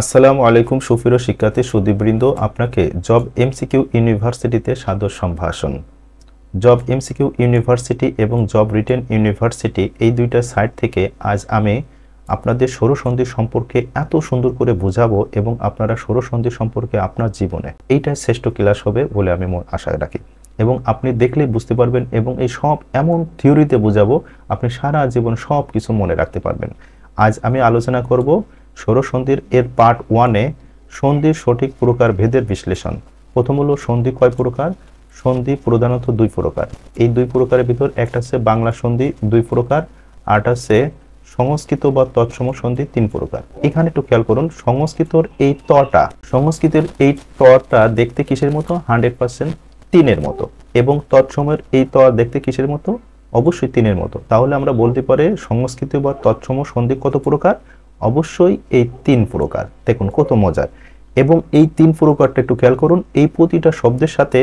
আসসালামু আলাইকুম সুপ্রিয় শিক্ষার্থী সুধীবৃন্দ, আপনাকে জব এমসিকিউ ইউনিভার্সিটিতে সাদর সম্ভাষণ। জব এমসিকিউ ইউনিভার্সিটি এবং জব রিটেন ইউনিভার্সিটি এই দুইটা সাইট থেকে আজ আমি আপনাদের ষড়সন্ধি সম্পর্কে এত সুন্দর করে বোঝাবো এবং আপনারা ষড়সন্ধি সম্পর্কে আপনার জীবনে এইটাই শ্রেষ্ঠ ক্লাস হবে বলে আমি আশা রাখি এবং আপনি দেখলেই বুঝতে পারবেন এবং এই সব এমন থিওরিতে বোঝাবো আপনি সারা জীবন সব কিছু মনে রাখতে পারবেন। আজ আমি আলোচনা করব ষড়সন্ধির এর পার্ট 1-এ সন্ধির সঠিক প্রকার ভেদের বিশ্লেষণ। প্রথম হলো সন্ধি কয় প্রকার? সন্ধি প্রধানত দুই প্রকার। এই দুই প্রকারের ভিতর একটা হচ্ছে বাংলা সন্ধি দুই প্রকার, আরটা হচ্ছে সংস্কৃত বা তৎসম সন্ধি তিন প্রকার। এখানে একটু খেয়াল করুন, সংস্কৃতের এই তটা দেখতে কিসের মতো? 100% তিনের মতো, এবং তৎসমের এই ত দেখতে কিসের মতো? অবশ্যই তিনের মতো। তাহলে আমরা বলতে পারি সংস্কৃত বা তৎসম সন্ধি কত প্রকার? অবশ্যই এই তিন প্রকার। দেখুন কত মজার। এবং এই তিন প্রকারটা একটু খেয়াল করুন, এই প্রতিটা শব্দের সাথে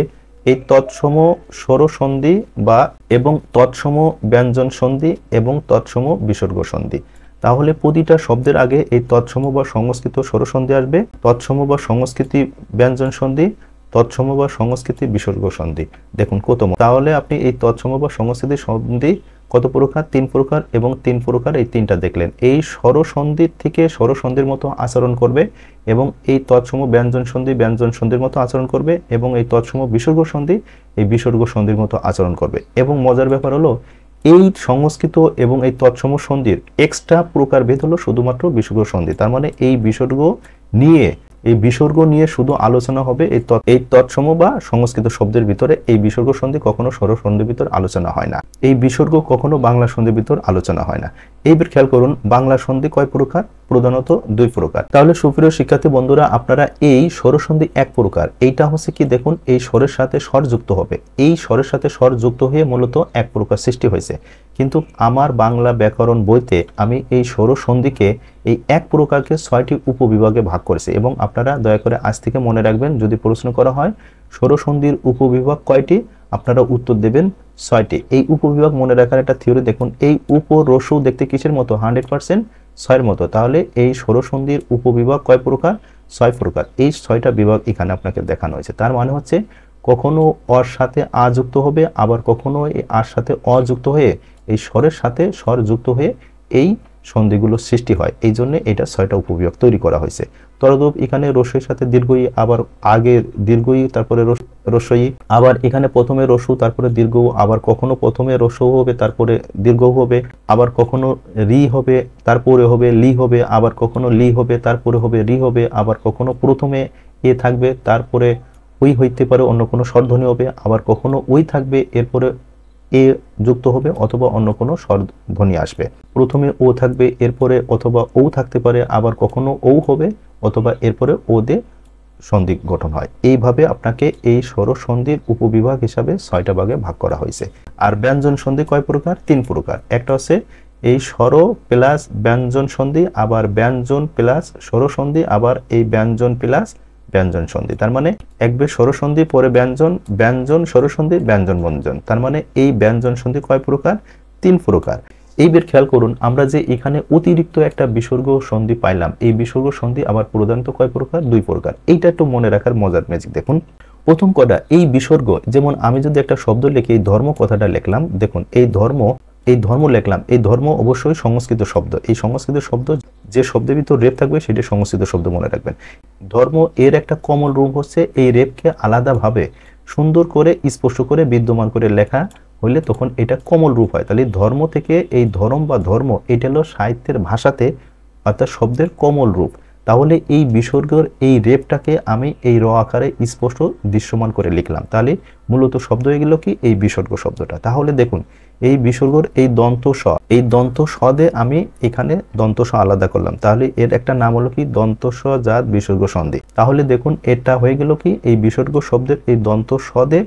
এই তৎসম স্বরসন্ধি বা এবং তৎসম ব্যঞ্জন সন্ধি এবং তৎসম বিসর্গ সন্ধি। তাহলে প্রতিটা শব্দের আগে এই তৎসম বা সংস্কৃত স্বরসন্ধি আসবে, তৎসম বা সংস্কৃতি ব্যঞ্জন সন্ধি, তৎসম বা সংস্কৃতি বিসর্গ সন্ধি। দেখুন কত। তাহলে আপনি এই তৎসম বা সংস্কৃতি সন্ধি কত প্রকার? তিন প্রকার, এবং তিন প্রকার এই তিনটা দেখলেন। এই স্বরসন্ধির থেকে স্বরসন্ধির মতো আচরণ করবে, এবং এই তৎসম ব্যঞ্জন সন্ধির মতো আচরণ করবে, এবং এই তৎসম বিসর্গ সন্ধি এই বিসর্গ সন্ধির মতো আচরণ করবে। এবং মজার ব্যাপার হলো এই সংস্কৃত এবং এই তৎসম সন্ধির এক্সট্রা প্রকার ভেদ হলো শুধুমাত্র বিসর্গ সন্ধি। তার মানে এই বিসর্গ নিয়ে শুধু আলোচনা হবে এই তৎসম বা সংস্কৃত শব্দের ভিতরে। এই বিসর্গ সন্ধি কখনো স্বরসন্ধির ভিতর আলোচনা হয় না, এই বিসর্গ কখনো বাংলা সন্ধির ভিতর আলোচনা হয় না। এইবার খেয়াল করুন, বাংলা সন্ধি কয় প্রকার? প্রধানত দুই প্রকার। তাহলে সুপ্রিয় শিক্ষার্থী বন্ধুরা, আপনারা এই স্বরসন্ধি এক প্রকার, এইটা হচ্ছে কি দেখুন, এই স্বরের সাথে স্বর যুক্ত হবে, এই স্বরের সাথে স্বর যুক্ত হয়ে মূলত এক প্রকার সৃষ্টি হয়েছে। কিন্তু আমার বাংলা ব্যাকরণ বইতে আমি এই স্বরসন্ধিকে এই এক প্রকারকে 6টি উপবিভাগে ভাগ করেছি, এবং আপনারা দয়া করে আজ থেকে মনে রাখবেন, যদি প্রশ্ন করা হয় স্বরসন্ধির উপবিভাগ কয়টি, আপনারা উত্তর দেবেন 6টি। এই উপবিভাগ মনে রাখার একটা থিওরি দেখুন, এই উপরসু দেখতে কিসের মতো? 100% 6-এর মতো। তাহলে এই স্বরসন্ধির উপবিভাগ কয় প্রকার? 6 প্রকার। এই 6টা বিভাগ এখানে আপনাকে দেখানো হয়েছে। তার মানে হচ্ছে কখনো অর সাথে আ যুক্ত হবে, আবার কখনো এই আর সাথে অ যুক্ত হয়ে এই স্বরের সাথে স্বর যুক্ত হয়ে এই সন্ধিগুলো সৃষ্টি হয়। এই জন্য এটা 6টা উপবিভাগ তৈরি করা হয়েছে। তরদূপ এখানে রস্যের সাথে দীর্ঘই, আবার আগে দীর্ঘই তারপরে রস্যই, আবার এখানে প্রথমে রস্যু তারপরে দীর্ঘ, আবার কখনো প্রথমে রস্যু হবে তারপরে দীর্ঘ হবে, আবার কখনো রি হবে তারপরে হবে লি হবে, আবার কখনো লি হবে তারপরে হবে রি হবে, আবার কখনো প্রথমে এ থাকবে তারপরে ওই হইতে পারে অন্য কোনো স্বরধ্বনি হবে, আবার কখনো ওই থাকবে এরপরে এ যুক্ত হবে অথবা অন্য কোনো স্বরধ্বনি আসবে। প্রথমে ও থাকবে এরপরে অথবা ও থাকতে পারে, আবার কখনো ও হবে অথবা এরপরে ও দে সন্ধি গঠন হয়। এইভাবে আপনাকে এই স্বরসন্ধির উপবিভাগ হিসাবে 6টা ভাগে ভাগ করা হয়েছে। আর ব্যঞ্জন সন্ধি কয় প্রকার? 3 প্রকার। একটা হচ্ছে এই স্বর প্লাস ব্যঞ্জন সন্ধি, আবার ব্যঞ্জন প্লাস স্বরসন্ধি, আবার এই ব্যঞ্জন প্লাস ব্যঞ্জন সন্ধি। তার মানে একবার স্বরসন্ধি পরে ব্যঞ্জন, ব্যঞ্জন স্বরসন্ধি, ব্যঞ্জন ব্যঞ্জন। তার মানে এই ব্যঞ্জন সন্ধি কয় প্রকার? 3 প্রকার। এইবার খেয়াল করুন, আমরা যে এখানে অতিরিক্ত একটা বিসর্গ সন্ধি পাইলাম, এই বিসর্গ সন্ধি আবার প্রধানত কয় প্রকার? 2 প্রকার। এইটা একটু মনে রাখার মজার ম্যাজিক দেখুন। প্রথম কথা, এই বিসর্গ, যেমন আমি যদি একটা শব্দ লিখি, এই ধর্ম কথাটা লিখলাম, দেখুন এই ধর্ম লিখলাম, এই ধর্ম অবশ্যই সংস্কৃত শব্দ। এই সংস্কৃত শব্দ যে শব্দের ভিতর রেপ থাকবে সেটা সংস্কৃত শব্দ মনে রাখবেন। ধর্ম এর একটা কমন রূপ হচ্ছে এই রেপকে আলাদাভাবে সুন্দর করে স্পষ্ট করে বিদ্যমান করে লেখা হইলে তখন এটা কমল রূপ হয়। তাহলে ধর্ম থেকে এই ধর্ম বা ধর্ম, এটা হলো সাহিত্যের ভাষাতে অর্থাৎ শব্দের কমল রূপ। তাহলে এই বিসর্গের এই রেপটাকে আমি এই র আকারে স্পষ্ট দৃশ্যমান করে লিখলাম, তাহলে মূলত শব্দ হয়ে গেল কি? এই বিসর্গ শব্দটা। তাহলে দেখুন এই বিসর্গর এই দন্ত স দে আমি এখানে দন্ত স আলাদা করলাম, তাহলে এর একটা নাম হলো কি? দন্ত স জাত বিসর্গ সন্ধি। তাহলে দেখুন এটা হয়ে গেল কি? এই বিসর্গ শব্দের এই দন্ত স দে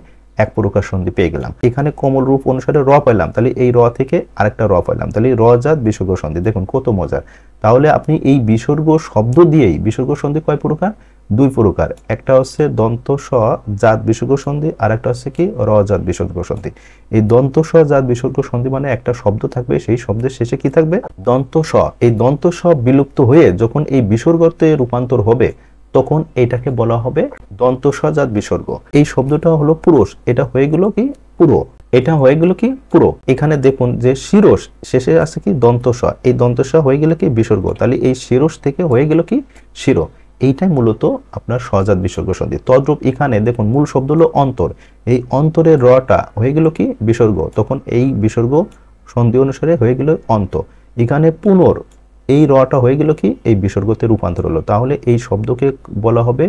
এক প্রকার সন্ধি পেয়ে গেলাম। এখানে কোমল রূপ অনুসারে র পাইলাম, তাহলে এই র থেকে আরেকটা র পাইলাম, তাহলে র জাত বিসর্গ সন্ধি। দেখুন কত মজার। তাহলে আপনি এই বিসর্গ শব্দ দিয়েই বিসর্গ সন্ধি কয় প্রকার? দুই প্রকার। একটা হচ্ছে দন্ত স জাত বিসর্গ সন্ধি, আর একটা হচ্ছে কি র জাত বিসর্গ সন্ধি। এই দন্ত স জাত বিসর্গ সন্ধি মানে একটা শব্দ থাকবে, সেই শব্দের শেষে কি থাকবে? দন্ত স। এই দন্ত স বিলুপ্ত হয়ে যখন এই বিসর্গতে রূপান্তর হবে তখন এটাকে বলা হবে দন্ত স জাত বিসর্গ। এই শব্দটা হলো পুরুষ, এটা হয়ে গেল কি পুরো, এটা হয়ে গেল কি পুরো। এখানে দেখুন যে শিরস শেষে আছে কি দন্ত স, এই দন্ত স হয়ে গেল কি বিসর্গ, তাহলে এই শিরস থেকে হয়ে গেল কি শির। এইটাই মূলত আপনার সজাত বিসর্গ সন্ধি। তদ্রূপ এখানে দেখুন মূল শব্দ হলো অন্তর, এই অন্তরের রটা হয়ে গেল কি বিসর্গ, তখন এই বিসর্গ সন্ধি অনুসারে হয়ে গেল অন্ত। এখানে পুনর এই রটা হয়ে গেল কি এই বিসর্গতে রূপান্তর হলো, তাহলে এই শব্দকে বলা হবে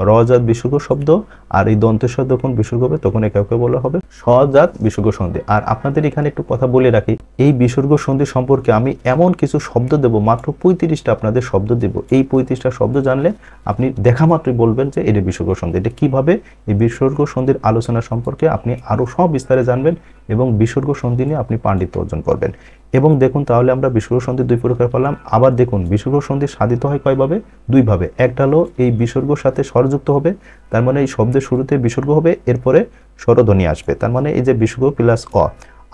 রজাত বিসর্গ শব্দ। আর এই দন্তের সাথে যখন বিসর্গ হবে তখন একে বলা হবে সজাত বিসর্গ সন্ধি। আর আপনাদের এখানে একটু কথা বলে রাখি, এই বিসর্গ সন্ধি সম্পর্কে আমি এমন কিছু শব্দ দেব, মাত্র 35টা আপনাদের শব্দ দেব। এই 35টা শব্দ জানলে আপনি দেখা মাত্রই বলবেন যে এটা বিসর্গ সন্ধি। এটা কিভাবে এই বিসর্গ সন্ধির আলোচনা সম্পর্কে আপনি আরো সব বিস্তারে জানবেন এবং বিসর্গ সন্ধি নিয়ে আপনি পাণ্ডিত্য অর্জন করবেন। এবং দেখুন তাহলে আমরা বিসর্গ সন্ধি দুই প্রকার পেলাম। আবার দেখুন বিসর্গ সন্ধি সাধিত হয় কয়ভাবে? দুইভাবে। একটা হলো এই বিসর্গর সাথে স্বরযুক্ত হবে, তার মানে এই শব্দের শুরুতে বিসর্গ হবে, এরপরে স্বরধ্বনি আসবে, তার মানে এই যে বিসর্গ প্লাস অ।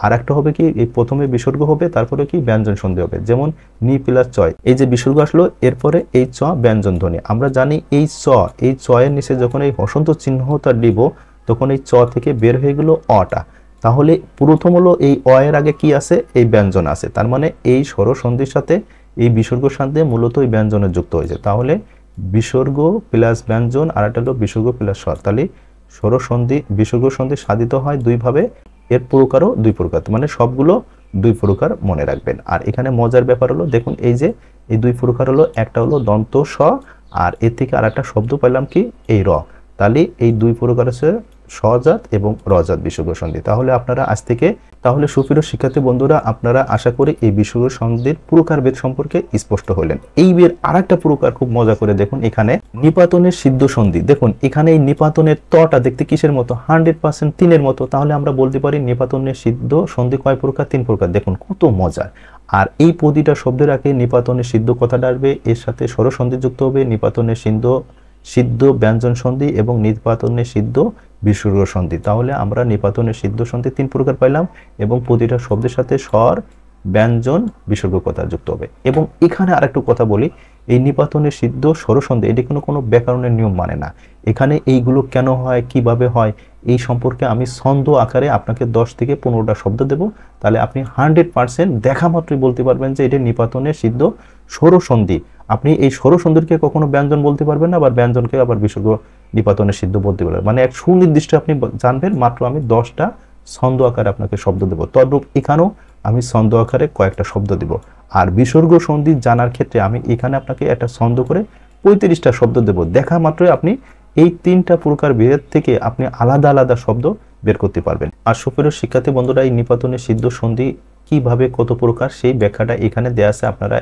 আর একটা হবে কি এই প্রথমে বিসর্গ হবে তারপরে কি ব্যঞ্জন সন্ধি হবে, যেমন নি প্লাস চয়, এই যে বিসর্গ আসলো এরপরে এই চ ব্যঞ্জন ধ্বনি। আমরা জানি এই চ, এই চয়ের নিচে যখন এই হসন্ত চিহ্নটা দিব তখন এই চ থেকে বের হয়ে গেল অটা। তাহলে প্রথম হলো এই অ এর আগে কি আছে? এই ব্যঞ্জন আছে, তার মানে এই স্বর সন্ধির সাথে এই বিসর্গ সাথে মূলত এই ব্যঞ্জনের যুক্ত হয়েছে। তাহলে বিসর্গ প্লাস ব্যঞ্জন আর একটা হলো বিসর্গ প্লাস স্বর। তাহলে স্বর সন্ধি বিসর্গ সন্ধি সাধিত হয় দুইভাবে, এর প্রকারও দুই প্রকার, মানে সবগুলো দুই প্রকার মনে রাখবেন। আর এখানে মজার ব্যাপার হলো দেখুন এই যে এই দুই প্রকার হলো, একটা হলো দন্ত স আর এর থেকে আর একটা শব্দ পেলাম কি এই র। তাহলে এই দুই প্রকার আছে সজাত এবং রজাত বিসর্গ সন্ধি। তাহলে আপনারা আজ থেকে তাহলে সুপ্রিয় শিক্ষার্থী বন্ধুরা, আপনারা আশা করি এই বিসর্গ সন্ধির প্রকারভেদ সম্পর্কে স্পষ্ট হলেন। এই বের আরেকটা প্রকার খুব মজা করে দেখুন, এখানে নিপাতনের সিদ্ধ সন্ধি। দেখুন এখানে এই নিপাতনের তটা দেখতে কিসের মতো? 100% তিনের মতো। তাহলে আমরা বলতে পারি নিপাতনের সিদ্ধ সন্ধি কয় প্রকার? তিন প্রকার। দেখুন কত মজার। আর এই প্রতিটা শব্দের আগে নিপাতনের সিদ্ধ কথাটা আসবে, এর সাথে স্বর সন্ধি যুক্ত হবে, নিপাতনের সিদ্ধ ব্যঞ্জন সন্ধি এবং নিপাতনের সিদ্ধ বিসর্গ সন্ধি। তাহলে আমরা নিপাতনের সিদ্ধ সন্ধি তিন প্রকার পাইলাম এবং প্রতিটা শব্দের সাথে স্বর ব্যঞ্জন বিসর্গ কথা যুক্ত হবে। এবং এখানে আরেকটু কথা বলি, এই নিপাতনের সিদ্ধ স্বর সন্ধি এটি কোনো ব্যাকরণের নিয়ম মানে না। এখানে এইগুলো কেন হয়, কিভাবে হয়, এই সম্পর্কে আমি ছন্দ আকারে আপনাকে 10 থেকে 15টা শব্দ দেব, তাহলে আপনি 100% দেখা মাত্রই বলতে পারবেন যে এটা নিপাতনের সিদ্ধ স্বর সন্ধি। আপনি এই স্বর সন্ধিকে কখনো ব্যঞ্জন বলতে পারবেন না, আবার ব্যঞ্জনকে আবার বিসর্গ নিপাতনের সিদ্ধ বলতে পারবেন, মানে এক সুনির্দিষ্ট আপনি জানবেন। মাত্র আমি 10টা ছন্দ আকারে আপনাকে শব্দ দেব, তদ্রূপ এখানেও আমি ছন্দ আকারে কয়েকটা শব্দ দেব। আর বিসর্গ সন্ধি জানার ক্ষেত্রে আমি এখানে আপনাকে একটা ছন্দ করে 35টা শব্দ দেব। দেখা মাত্রই আপনি এই তিনটা প্রকার ভেদ থেকে আপনি আলাদা আলাদা শব্দ বের করতে পারবেন। আর সুপ্রিয় শিক্ষার্থী বন্ধুরা, এই নিপাতনের সিদ্ধ সন্ধি কিভাবে কত প্রকার সেই ব্যাখ্যাটা এখানে দেয়া আছে, আপনারা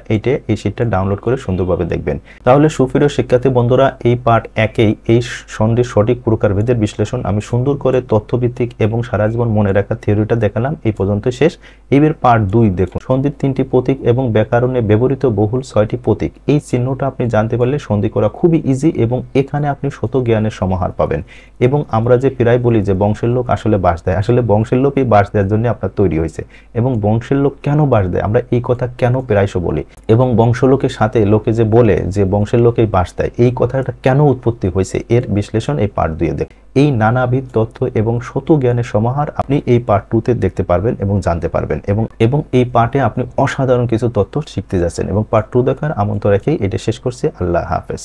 এই শীটটা ডাউনলোড করে সুন্দরভাবে দেখবেন। তাহলে সুপ্রিয় শিক্ষার্থী বন্ধুরা, এই পার্ট 1-এই এই সন্ধির সঠিক প্রকারভেদের বিশ্লেষণ আমি সুন্দর করে তথ্যভিত্তিক এবং সারা জীবন মনে রাখার থিওরিটা দেখালাম, এই পর্যন্ত শেষ। এবার পার্ট 2 দেখুন, সন্ধির 3টি প্রতীক এবং ব্যাকরণে ব্যবহৃত বহুল 6টি প্রতীক। এই চিহ্নটা আপনি জানতে পারলে সন্ধি করা খুবই ইজি এবং এখানে আপনি শত জ্ঞানের সমাহার পাবেন। এবং আমরা যে প্রায় বলি যে বংশের লোক আসলে বাস দেয়, আসলে বংশের লোকই বাস দেওয়ার জন্য আপনার তৈরি হয়েছে। এবং বংশের লোক কেন বাস দেয়, আমরা এই কথা কেন প্রায়শই বলি, এবং বংশলোকের সাথে লোকে যে বলে যে বংশের লোকেই বাস দেয়, এই কথাটা কেন উৎপত্তি হয়েছে, এর বিশ্লেষণ এই পার্ট 2-এ দেখ। এই নানাবিধ তথ্য এবং শত জ্ঞানের সমাহার আপনি এই পার্ট 2-তে দেখতে পারবেন এবং জানতে পারবেন। এবং এই পার্টে আপনি অসাধারণ কিছু তথ্য শিখতে যাচ্ছেন। এবং পার্ট 2 দেখার আমন্ত্রণ রেখেই এটা শেষ করছি। আল্লাহ হাফেজ।